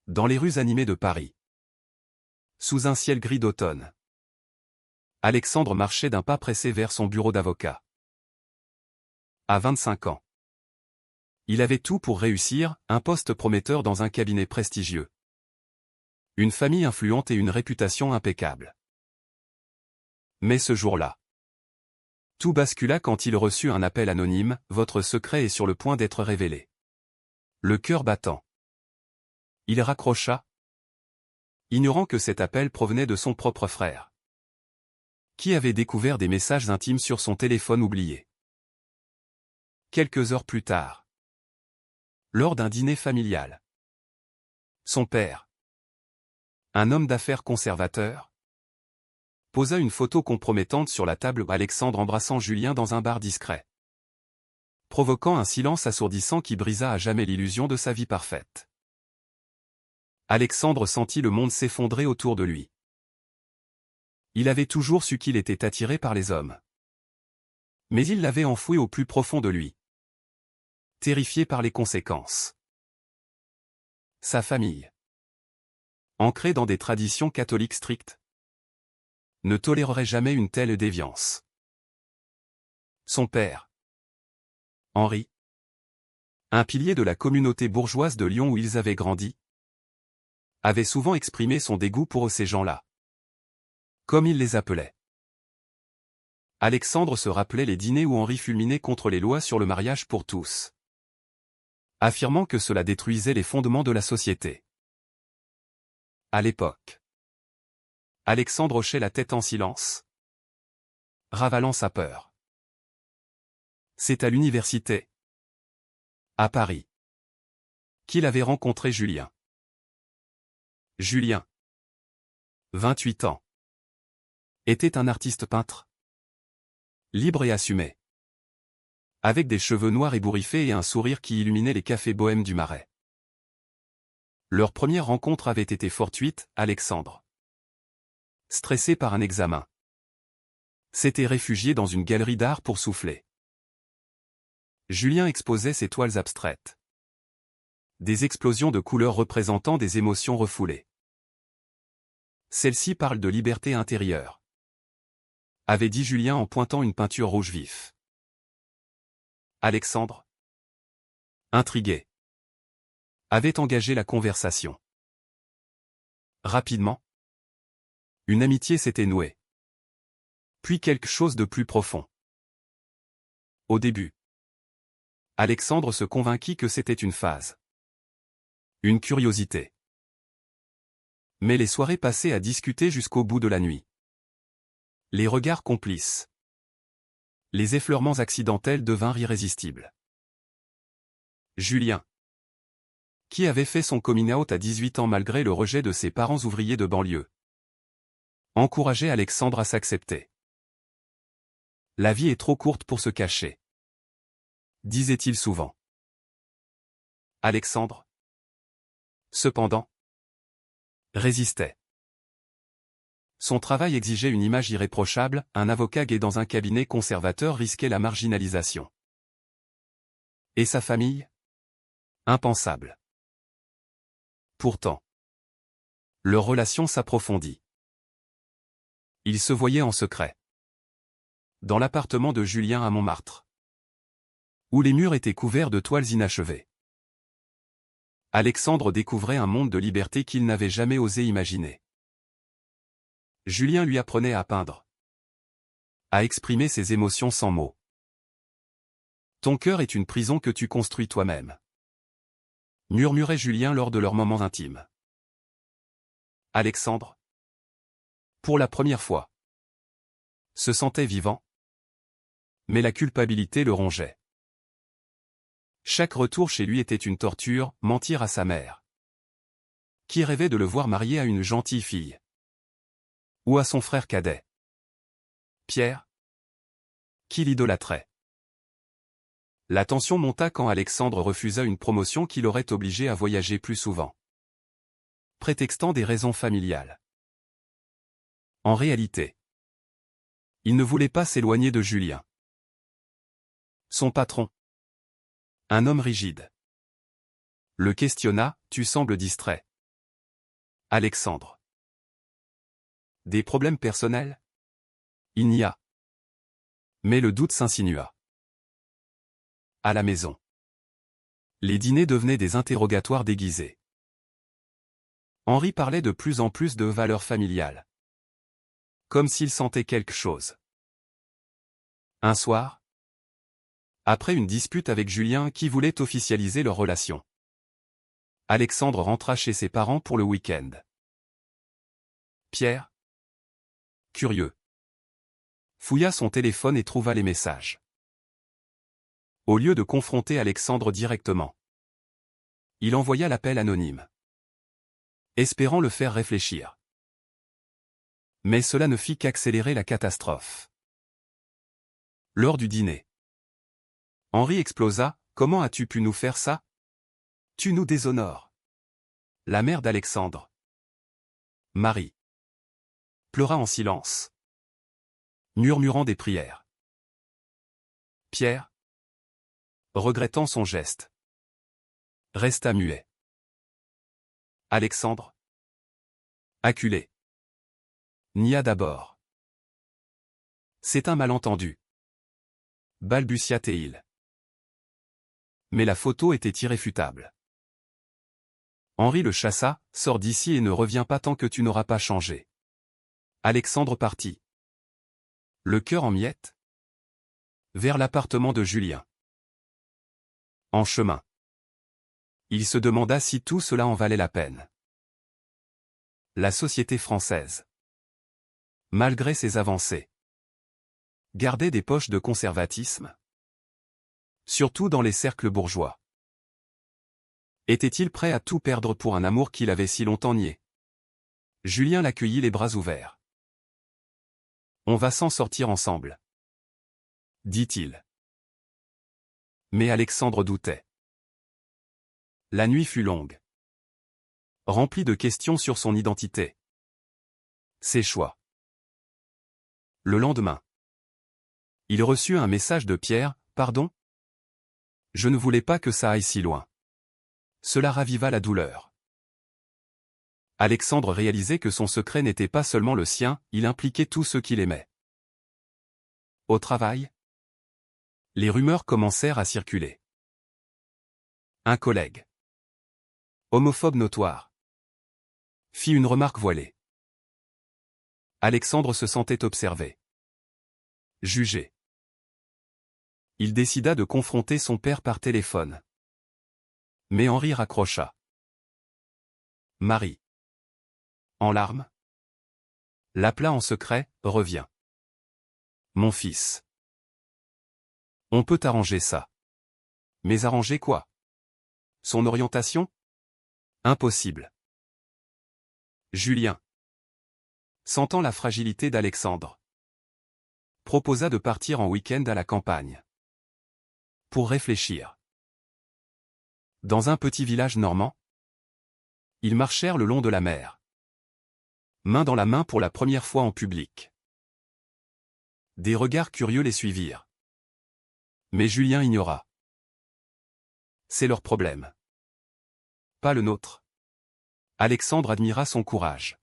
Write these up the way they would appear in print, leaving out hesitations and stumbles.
Dans les rues animées de Paris. Sous un ciel gris d'automne. Alexandre marchait d'un pas pressé vers son bureau d'avocat. À 25 ans. Il avait tout pour réussir, un poste prometteur dans un cabinet prestigieux. Une famille influente et une réputation impeccable. Mais ce jour-là, tout bascula quand il reçut un appel anonyme, « Votre secret est sur le point d'être révélé. » Le cœur battant. Il raccrocha, ignorant que cet appel provenait de son propre frère, qui avait découvert des messages intimes sur son téléphone oublié. Quelques heures plus tard, lors d'un dîner familial, son père, un homme d'affaires conservateur, posa une photo compromettante sur la table, Alexandre embrassant Julien dans un bar discret, provoquant un silence assourdissant qui brisa à jamais l'illusion de sa vie parfaite. Alexandre sentit le monde s'effondrer autour de lui. Il avait toujours su qu'il était attiré par les hommes. Mais il l'avait enfoui au plus profond de lui, terrifié par les conséquences. Sa famille, ancrée dans des traditions catholiques strictes, ne tolérerait jamais une telle déviance. Son père, Henri, un pilier de la communauté bourgeoise de Lyon où ils avaient grandi, avait souvent exprimé son dégoût pour ces gens-là, comme il les appelait. Alexandre se rappelait les dîners où Henri fulminait contre les lois sur le mariage pour tous, affirmant que cela détruisait les fondements de la société. À l'époque, Alexandre hochait la tête en silence, ravalant sa peur. C'est à l'université, à Paris, qu'il avait rencontré Julien. Julien, 28 ans, était un artiste peintre, libre et assumé, avec des cheveux noirs ébouriffés et un sourire qui illuminait les cafés bohèmes du Marais. Leur première rencontre avait été fortuite, Alexandre, stressé par un examen, s'était réfugié dans une galerie d'art pour souffler. Julien exposait ses toiles abstraites, des explosions de couleurs représentant des émotions refoulées. Celle-ci parle de liberté intérieure, avait dit Julien en pointant une peinture rouge vif. Alexandre, intrigué, avait engagé la conversation. Rapidement, une amitié s'était nouée. Puis quelque chose de plus profond. Au début, Alexandre se convainquit que c'était une phase, une curiosité. Mais les soirées passées à discuter jusqu'au bout de la nuit, les regards complices, les effleurements accidentels devinrent irrésistibles. Julien, qui avait fait son coming out à 18 ans malgré le rejet de ses parents ouvriers de banlieue, encourageait Alexandre à s'accepter. La vie est trop courte pour se cacher, disait-il souvent. Alexandre, cependant, résistait. Son travail exigeait une image irréprochable, un avocat gai dans un cabinet conservateur risquait la marginalisation. Et sa famille? Impensable. Pourtant, leur relation s'approfondit. Ils se voyaient en secret, dans l'appartement de Julien à Montmartre, où les murs étaient couverts de toiles inachevées. Alexandre découvrait un monde de liberté qu'il n'avait jamais osé imaginer. Julien lui apprenait à peindre, à exprimer ses émotions sans mots. Ton cœur est une prison que tu construis toi-même, murmurait Julien lors de leurs moments intimes. Alexandre, pour la première fois, se sentait vivant, mais la culpabilité le rongeait. Chaque retour chez lui était une torture, mentir à sa mère, qui rêvait de le voir marié à une gentille fille, ou à son frère cadet, Pierre, qui l'idolâtrait. La tension monta quand Alexandre refusa une promotion qui l'aurait obligé à voyager plus souvent, prétextant des raisons familiales. En réalité, il ne voulait pas s'éloigner de Julien. Son patron, un homme rigide, le questionna, « Tu sembles distrait. Alexandre. Des problèmes personnels? Il n'y a. Mais le doute s'insinua. À la maison. Les dîners devenaient des interrogatoires déguisés. Henri parlait de plus en plus de valeurs familiales. Comme s'il sentait quelque chose. Un soir, après une dispute avec Julien qui voulait officialiser leur relation, Alexandre rentra chez ses parents pour le week-end. Pierre, curieux, fouilla son téléphone et trouva les messages. Au lieu de confronter Alexandre directement, il envoya l'appel anonyme, espérant le faire réfléchir. Mais cela ne fit qu'accélérer la catastrophe. Lors du dîner, Henri explosa. « Comment as-tu pu nous faire ça? Tu nous déshonores. » La mère d'Alexandre, Marie, pleura en silence, murmurant des prières. Pierre, regrettant son geste, resta muet. Alexandre, acculé, nia d'abord. C'est un malentendu, balbutia-t-il. Mais la photo était irréfutable. Henri le chassa. « Sors d'ici et ne reviens pas tant que tu n'auras pas changé. » Alexandre partit, le cœur en miettes, vers l'appartement de Julien. En chemin, il se demanda si tout cela en valait la peine. La société française, malgré ses avancées, gardait des poches de conservatisme, surtout dans les cercles bourgeois. Était-il prêt à tout perdre pour un amour qu'il avait si longtemps nié? Julien l'accueillit les bras ouverts. « On va s'en sortir ensemble, » dit-il. Mais Alexandre doutait. La nuit fut longue, remplie de questions sur son identité, ses choix. Le lendemain, il reçut un message de Pierre. « Pardon? Je ne voulais pas que ça aille si loin. » Cela raviva la douleur. Alexandre réalisait que son secret n'était pas seulement le sien, il impliquait tous ceux qu'il aimait. Au travail, les rumeurs commencèrent à circuler. Un collègue, homophobe notoire, fit une remarque voilée. Alexandre se sentait observé, jugé. Il décida de confronter son père par téléphone. Mais Henri raccrocha. Marie, en larmes, l'appela en secret. « Reviens. Mon fils. On peut arranger ça. » Mais arranger quoi? Son orientation? Impossible. Julien, sentant la fragilité d'Alexandre, proposa de partir en week-end à la campagne. Pour réfléchir. Dans un petit village normand, ils marchèrent le long de la mer, main dans la main pour la première fois en public. Des regards curieux les suivirent. Mais Julien ignora. C'est leur problème, pas le nôtre. Alexandre admira son courage.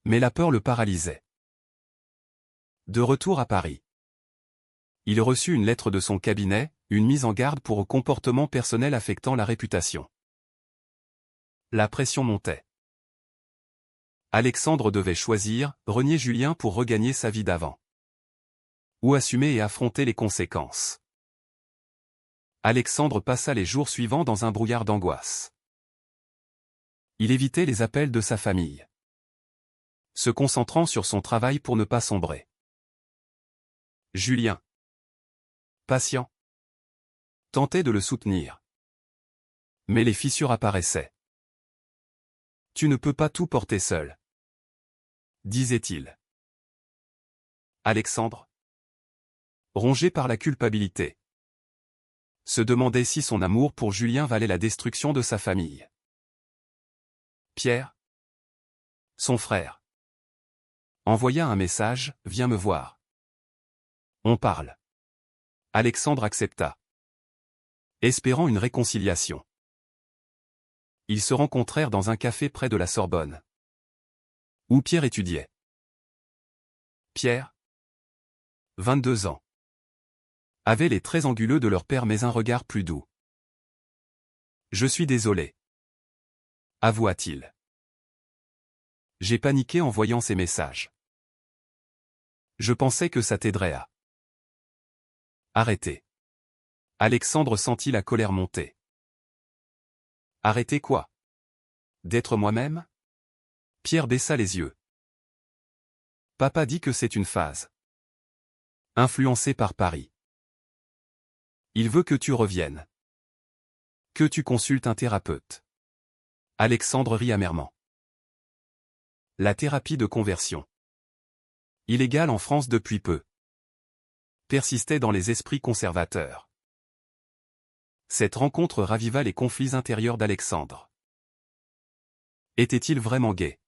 Mais la peur le paralysait. De retour à Paris, il reçut une lettre de son cabinet, une mise en garde pour comportement personnel affectant la réputation. La pression montait. Alexandre devait choisir, renier Julien pour regagner sa vie d'avant. Ou assumer et affronter les conséquences. Alexandre passa les jours suivants dans un brouillard d'angoisse. Il évitait les appels de sa famille, se concentrant sur son travail pour ne pas sombrer. Julien, patient, tentait de le soutenir. Mais les fissures apparaissaient. « Tu ne peux pas tout porter seul, » disait-il. Alexandre, rongé par la culpabilité, se demandait si son amour pour Julien valait la destruction de sa famille. Pierre, son frère, envoya un message, « Viens me voir. On parle. » Alexandre accepta, espérant une réconciliation. ils se rencontrèrent dans un café près de la Sorbonne, où Pierre étudiait. Pierre, 22 ans, avait les traits anguleux de leur père mais un regard plus doux. « Je suis désolé, avoua-t-il. J'ai paniqué en voyant ces messages. Je pensais que ça t'aiderait à arrêter. » Alexandre sentit la colère monter. Arrêter quoi? D'être moi-même? Pierre baissa les yeux. Papa dit que c'est une phase. Influencé par Paris. Il veut que tu reviennes. Que tu consultes un thérapeute. Alexandre rit amèrement. La thérapie de conversion. Illégale en France depuis peu. Persistait dans les esprits conservateurs. Cette rencontre raviva les conflits intérieurs d'Alexandre. Était-il vraiment gay?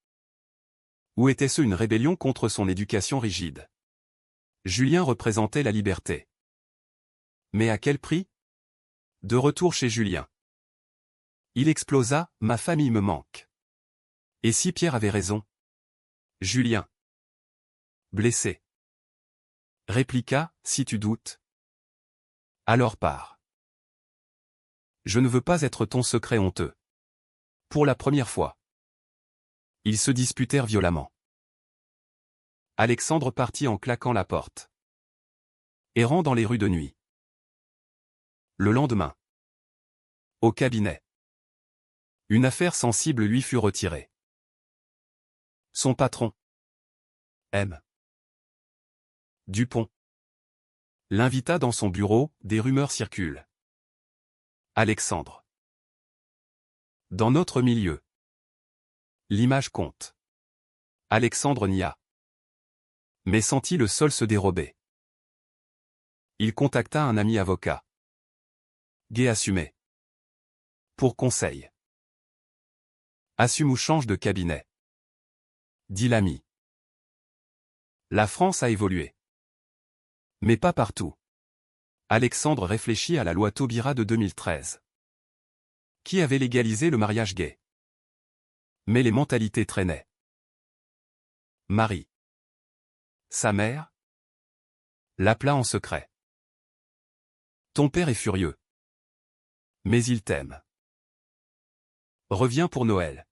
Ou était-ce une rébellion contre son éducation rigide? Julien représentait la liberté. Mais à quel prix? De retour chez Julien. Il explosa, ma famille me manque. Et si Pierre avait raison? Julien, blessé, répliqua, si tu doutes. Alors pars. Je ne veux pas être ton secret honteux. Pour la première fois. Ils se disputèrent violemment. Alexandre partit en claquant la porte. Errant dans les rues de nuit. Le lendemain. Au cabinet. Une affaire sensible lui fut retirée. Son patron. M. Dupont. L'invita dans son bureau, des rumeurs circulent. Alexandre. Dans notre milieu. L'image compte. Alexandre nia. Mais sentit le sol se dérober. Il contacta un ami avocat. Gay assumé. Pour conseil. Assume ou change de cabinet. Dit l'ami. La France a évolué. Mais pas partout. Alexandre réfléchit à la loi Taubira de 2013. Qui avait légalisé le mariage gay. Mais les mentalités traînaient. Marie. Sa mère l'appela en secret. Ton père est furieux. Mais il t'aime. Reviens pour Noël.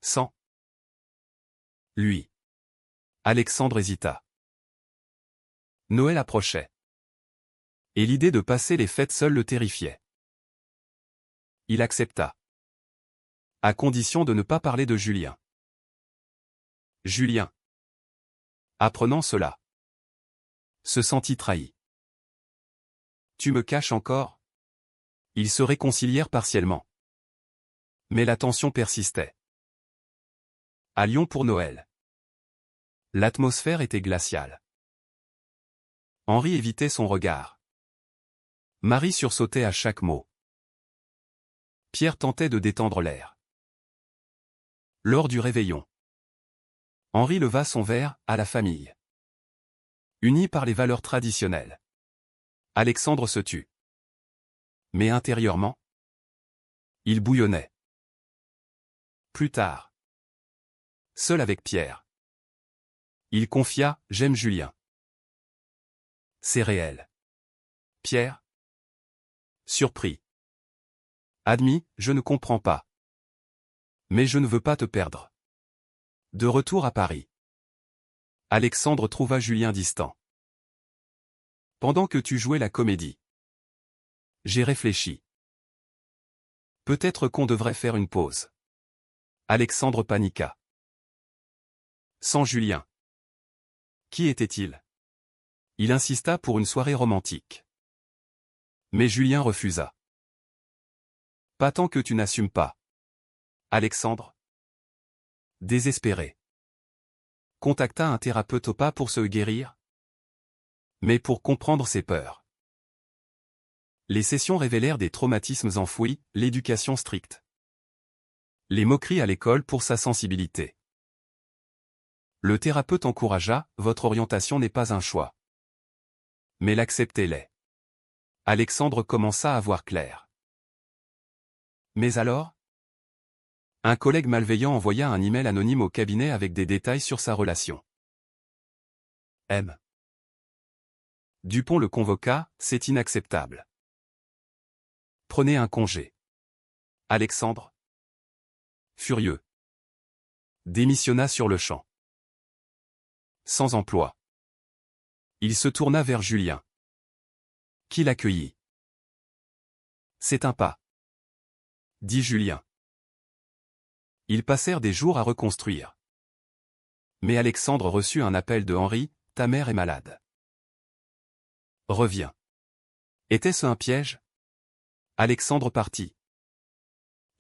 Sans lui. Alexandre hésita. Noël approchait. Et l'idée de passer les fêtes seul le terrifiait. Il accepta. À condition de ne pas parler de Julien. Julien, apprenant cela, se sentit trahi. Tu me caches encore? Ils se réconcilièrent partiellement. Mais la tension persistait. À Lyon pour Noël. L'atmosphère était glaciale. Henri évitait son regard. Marie sursautait à chaque mot. Pierre tentait de détendre l'air. Lors du réveillon. Henri leva son verre, à la famille. Unis par les valeurs traditionnelles. Alexandre se tut. Mais intérieurement, il bouillonnait. Plus tard. Seul avec Pierre. Il confia, j'aime Julien. C'est réel. Pierre? Surpris. Admis, je ne comprends pas. Mais je ne veux pas te perdre. De retour à Paris. Alexandre trouva Julien distant. Pendant que tu jouais la comédie. J'ai réfléchi. Peut-être qu'on devrait faire une pause. Alexandre paniqua. Sans Julien. Qui était-il? Il insista pour une soirée romantique. Mais Julien refusa. Pas tant que tu n'assumes pas. Alexandre, désespéré, contacta un thérapeute au pas pour se guérir, mais pour comprendre ses peurs. Les sessions révélèrent des traumatismes enfouis, l'éducation stricte. Les moqueries à l'école pour sa sensibilité. Le thérapeute encouragea, votre orientation n'est pas un choix. Mais l'acceptez-les. Alexandre commença à voir clair. Mais alors? Un collègue malveillant envoya un email anonyme au cabinet avec des détails sur sa relation. M. Dupont le convoqua, c'est inacceptable. Prenez un congé. Alexandre, furieux, démissionna sur le champ. Sans emploi. Il se tourna vers Julien, qui l'accueillit. C'est un pas, dit Julien. Ils passèrent des jours à reconstruire. Mais Alexandre reçut un appel de Henri, ta mère est malade. Reviens. Était-ce un piège? Alexandre partit,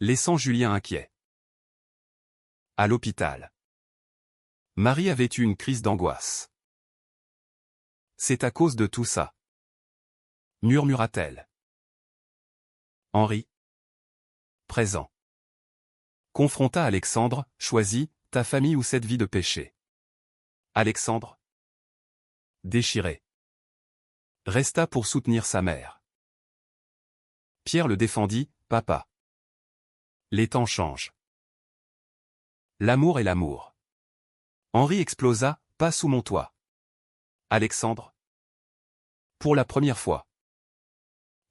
laissant Julien inquiet. À l'hôpital. Marie avait eu une crise d'angoisse. C'est à cause de tout ça, murmura-t-elle. Henri, présent, confronta Alexandre, choisis, ta famille ou cette vie de péché. Alexandre, déchiré, resta pour soutenir sa mère. Pierre le défendit, papa. Les temps changent. L'amour est l'amour. Henri explosa, pas sous mon toit. Alexandre, pour la première fois,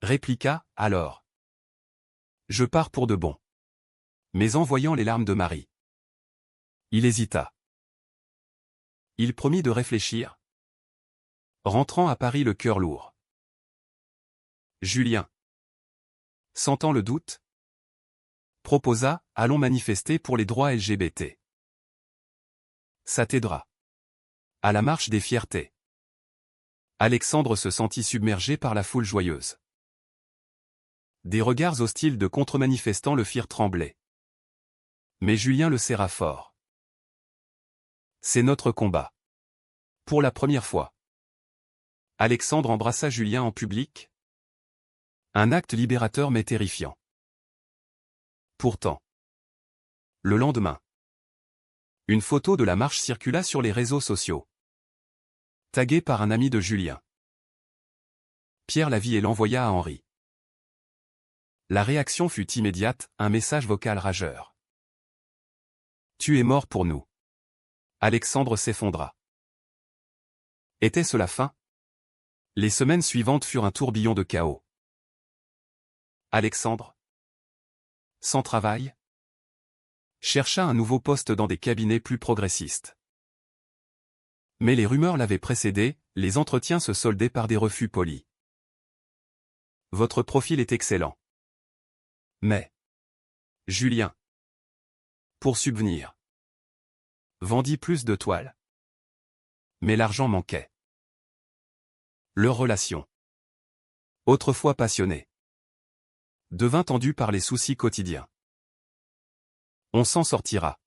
répliqua, alors. Je pars pour de bon. Mais en voyant les larmes de Marie, il hésita. Il promit de réfléchir, rentrant à Paris le cœur lourd. Julien, sentant le doute, proposa, allons manifester pour les droits LGBT. Ça t'aidera. À la marche des fiertés. Alexandre se sentit submergé par la foule joyeuse. Des regards hostiles de contre-manifestants le firent trembler. Mais Julien le serra fort. C'est notre combat. Pour la première fois. Alexandre embrassa Julien en public. Un acte libérateur mais terrifiant. Pourtant. Le lendemain. Une photo de la marche circula sur les réseaux sociaux. Taguée par un ami de Julien. Pierre la vit et l'envoya à Henri. La réaction fut immédiate, un message vocal rageur. Tu es mort pour nous. Alexandre s'effondra. Était-ce la fin? Les semaines suivantes furent un tourbillon de chaos. Alexandre, sans travail, chercha un nouveau poste dans des cabinets plus progressistes. Mais les rumeurs l'avaient précédé, les entretiens se soldaient par des refus polis. Votre profil est excellent. Mais Julien, pour subvenir, vendit plus de toiles. Mais l'argent manquait. Leur relation, autrefois passionnée, devint tendue par les soucis quotidiens. On s'en sortira,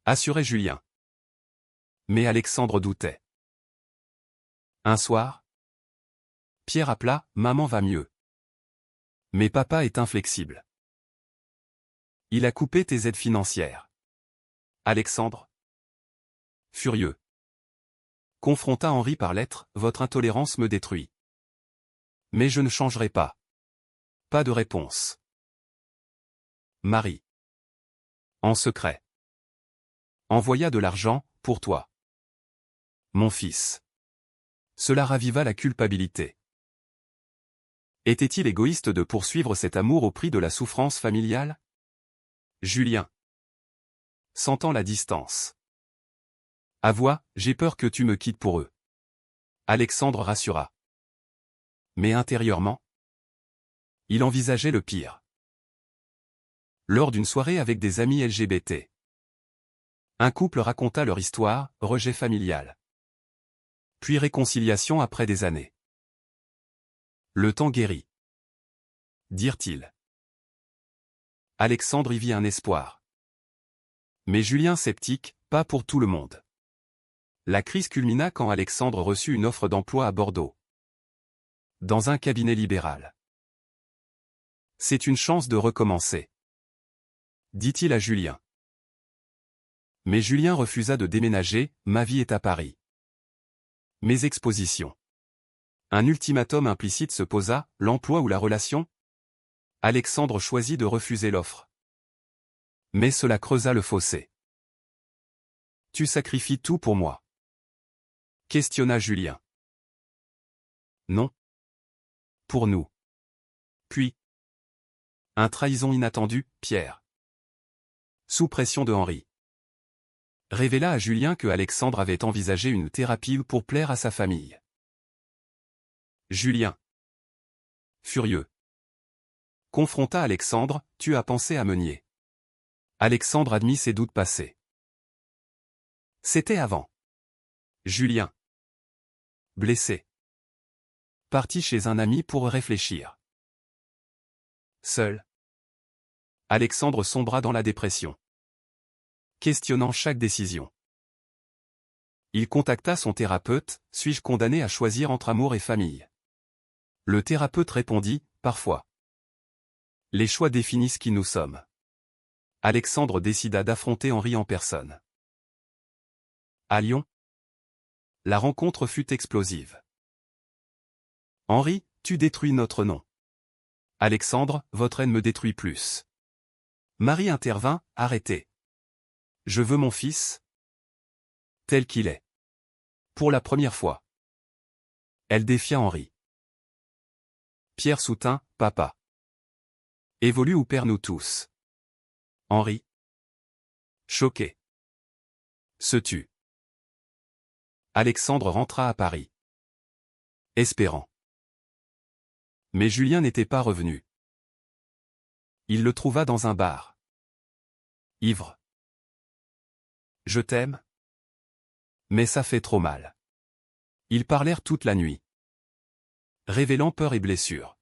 assurait Julien. Mais Alexandre doutait. Un soir, Pierre appela, maman va mieux. Mais papa est inflexible. Il a coupé tes aides financières. Alexandre, furieux, confronta Henri par lettre, votre intolérance me détruit. Mais je ne changerai pas. Pas de réponse. Marie, en secret, envoya de l'argent, pour toi. Mon fils. Cela raviva la culpabilité. Était-il égoïste de poursuivre cet amour au prix de la souffrance familiale? Julien, sentant la distance. Avoua, j'ai peur que tu me quittes pour eux. Alexandre rassura. Mais intérieurement, il envisageait le pire. Lors d'une soirée avec des amis LGBT, un couple raconta leur histoire, rejet familial. Puis réconciliation après des années. Le temps guérit, dirent-ils. Alexandre y vit un espoir. Mais Julien sceptique, pas pour tout le monde. La crise culmina quand Alexandre reçut une offre d'emploi à Bordeaux. Dans un cabinet libéral. C'est une chance de recommencer, dit-il à Julien. Mais Julien refusa de déménager, ma vie est à Paris. Mes expositions. Un ultimatum implicite se posa, l'emploi ou la relation? Alexandre choisit de refuser l'offre. Mais cela creusa le fossé. Tu sacrifies tout pour moi? Questionna Julien. Non. Pour nous. Puis. Un trahison inattendu, Pierre. Sous pression de Henri. Révéla à Julien que Alexandre avait envisagé une thérapie pour plaire à sa famille. Julien. Furieux. Confronta Alexandre, tu as pensé à me nier. Alexandre admit ses doutes passés. C'était avant. Julien. Blessé. Parti chez un ami pour réfléchir. Seul. Alexandre sombra dans la dépression. Questionnant chaque décision. Il contacta son thérapeute, suis-je condamné à choisir entre amour et famille? Le thérapeute répondit, parfois. Les choix définissent qui nous sommes. Alexandre décida d'affronter Henri en personne. À Lyon, la rencontre fut explosive. Henri, tu détruis notre nom. Alexandre, votre haine me détruit plus. Marie intervint, arrêtez. Je veux mon fils tel qu'il est. Pour la première fois. Elle défia Henri. Pierre soutint, papa. Évolue ou perds-nous tous. Henri. Choqué. Se tut. Alexandre rentra à Paris. Espérant. Mais Julien n'était pas revenu. Il le trouva dans un bar. Ivre. Je t'aime. Mais ça fait trop mal. Ils parlèrent toute la nuit. Révélant peur et blessure.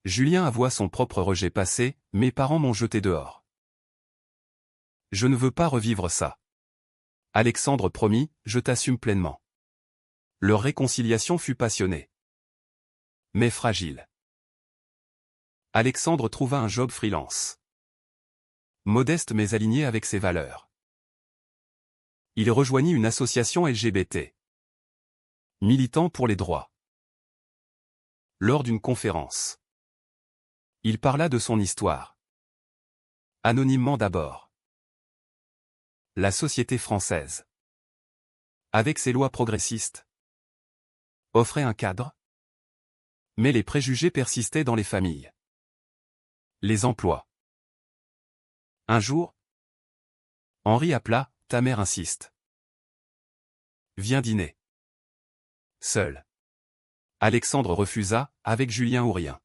Julien avoua son propre rejet passé, mes parents m'ont jeté dehors. Je ne veux pas revivre ça. Alexandre promit, je t'assume pleinement. Leur réconciliation fut passionnée. Mais fragile. Alexandre trouva un job freelance. Modeste mais aligné avec ses valeurs. Il rejoignit une association LGBT. Militant pour les droits. Lors d'une conférence. Il parla de son histoire. Anonymement d'abord. La société française. Avec ses lois progressistes. Offrait un cadre. Mais les préjugés persistaient dans les familles. Les emplois. Un jour, Henri appela, ta mère insiste. Viens dîner. Seul. Alexandre refusa, avec Julien ou rien.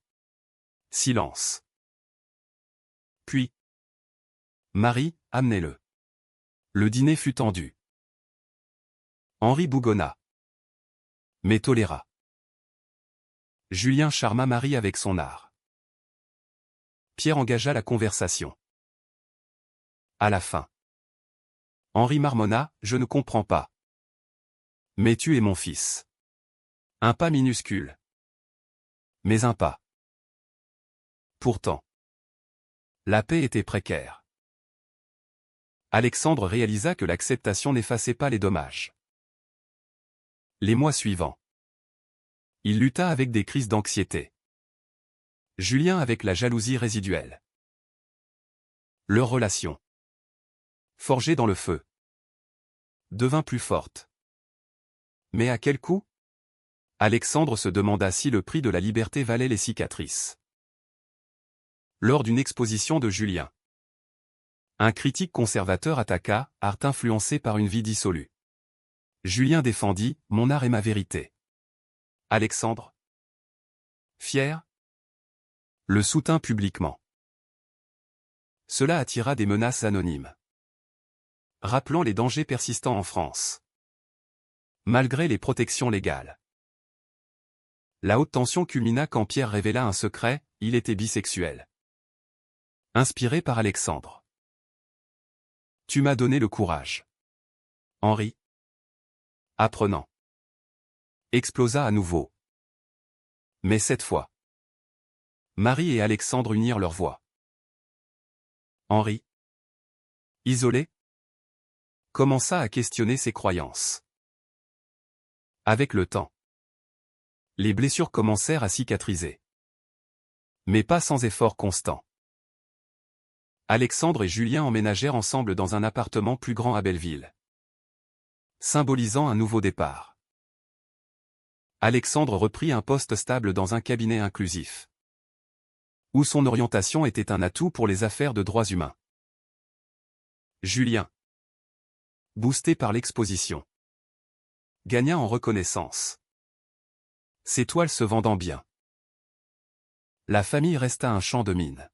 Silence. Puis. Marie, amenez-le. Le dîner fut tendu. Henri bougonna. Mais toléra. Julien charma Marie avec son art. Pierre engagea la conversation. À la fin. Henri marmonna, je ne comprends pas. Mais tu es mon fils. Un pas minuscule. Mais un pas. Pourtant. La paix était précaire. Alexandre réalisa que l'acceptation n'effaçait pas les dommages. Les mois suivants. Il lutta avec des crises d'anxiété. Julien avec la jalousie résiduelle. Leur relation. Forgée dans le feu. Devint plus forte. Mais à quel coût? Alexandre se demanda si le prix de la liberté valait les cicatrices. Lors d'une exposition de Julien. Un critique conservateur attaqua, art influencé par une vie dissolue. Julien défendit, mon art est ma vérité. Alexandre. Fier. Le soutint publiquement. Cela attira des menaces anonymes. Rappelant les dangers persistants en France. Malgré les protections légales. La haute tension culmina quand Pierre révéla un secret, il était bisexuel. Inspiré par Alexandre. Tu m'as donné le courage. Henri. Apprenant. Explosa à nouveau. Mais cette fois. Marie et Alexandre unirent leurs voix. Henri. Isolé. Commença à questionner ses croyances. Avec le temps. Les blessures commencèrent à cicatriser. Mais pas sans effort constant. Alexandre et Julien emménagèrent ensemble dans un appartement plus grand à Belleville, symbolisant un nouveau départ. Alexandre reprit un poste stable dans un cabinet inclusif, où son orientation était un atout pour les affaires de droits humains. Julien, boosté par l'exposition, gagna en reconnaissance, ses toiles se vendant bien. La famille resta un champ de mines.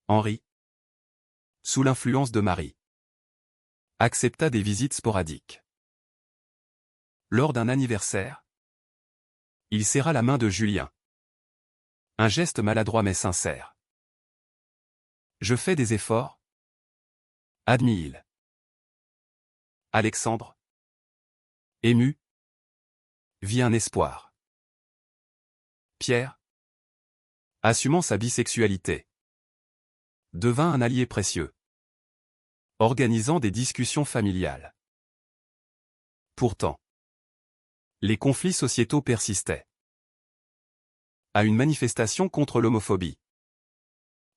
Henri, sous l'influence de Marie, accepta des visites sporadiques. Lors d'un anniversaire, il serra la main de Julien. Un geste maladroit mais sincère. « Je fais des efforts » admit-il. Alexandre, ému, vit un espoir. Pierre, assumant sa bisexualité, devint un allié précieux, organisant des discussions familiales. Pourtant, les conflits sociétaux persistaient. À une manifestation contre l'homophobie,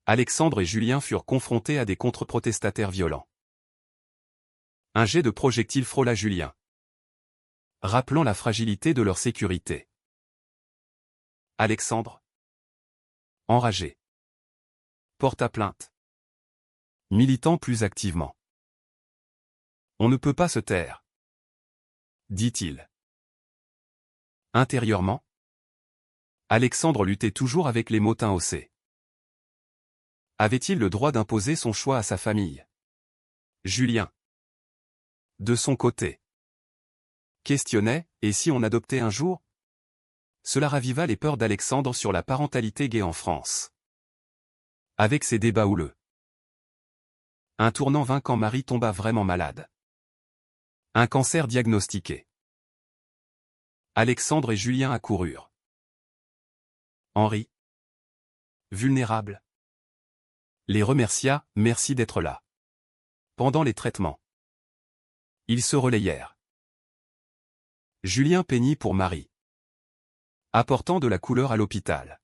Alexandre et Julien furent confrontés à des contre-protestataires violents. Un jet de projectile frôla Julien, rappelant la fragilité de leur sécurité. Alexandre, enragé, porta plainte, militant plus activement. On ne peut pas se taire, dit-il. Intérieurement, Alexandre luttait toujours avec les motins haussés. Avait-il le droit d'imposer son choix à sa famille? Julien, de son côté, questionnait, et si on adoptait un jour? Cela raviva les peurs d'Alexandre sur la parentalité gay en France. Avec ses débats houleux. Un tournant vint quand Marie tomba vraiment malade. Un cancer diagnostiqué. Alexandre et Julien accoururent. Henri, vulnérable, les remercia, merci d'être là. Pendant les traitements, ils se relayèrent. Julien peignit pour Marie, apportant de la couleur à l'hôpital.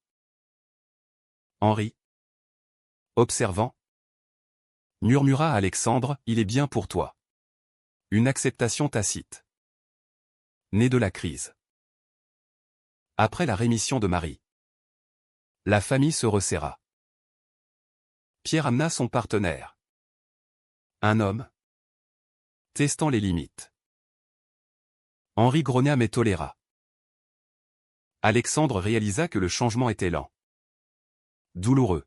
Henri, observant, murmura à Alexandre, il est bien pour toi. Une acceptation tacite, née de la crise. Après la rémission de Marie, la famille se resserra. Pierre amena son partenaire. Un homme, testant les limites. Henri grogna mais toléra. Alexandre réalisa que le changement était lent. Douloureux.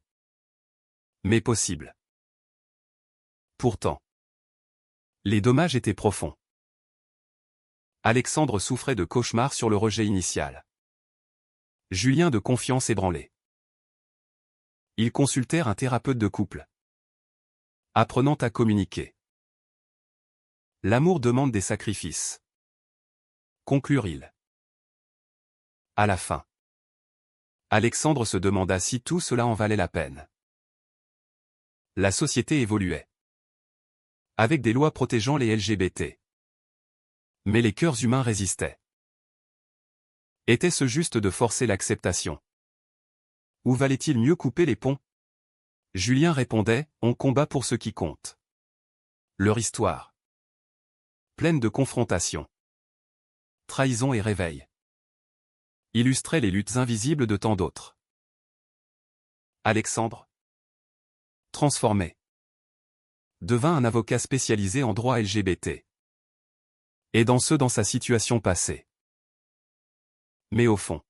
Mais possible. Pourtant, les dommages étaient profonds. Alexandre souffrait de cauchemars sur le rejet initial. Julien de confiance ébranlé. Ils consultèrent un thérapeute de couple, apprenant à communiquer. L'amour demande des sacrifices, conclurent-ils. À la fin, Alexandre se demanda si tout cela en valait la peine. La société évoluait, avec des lois protégeant les LGBT. Mais les cœurs humains résistaient. Était-ce juste de forcer l'acceptation? Ou valait-il mieux couper les ponts? Julien répondait, on combat pour ce qui compte. Leur histoire, pleine de confrontations, trahison et réveil, illustrait les luttes invisibles de tant d'autres. Alexandre, transformé, devint un avocat spécialisé en droit LGBT. Et dans sa situation passée. Mais au fond,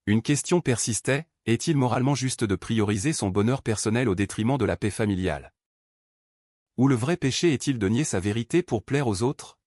une question persistait, est-il moralement juste de prioriser son bonheur personnel au détriment de la paix familiale? Ou le vrai péché est-il de nier sa vérité pour plaire aux autres?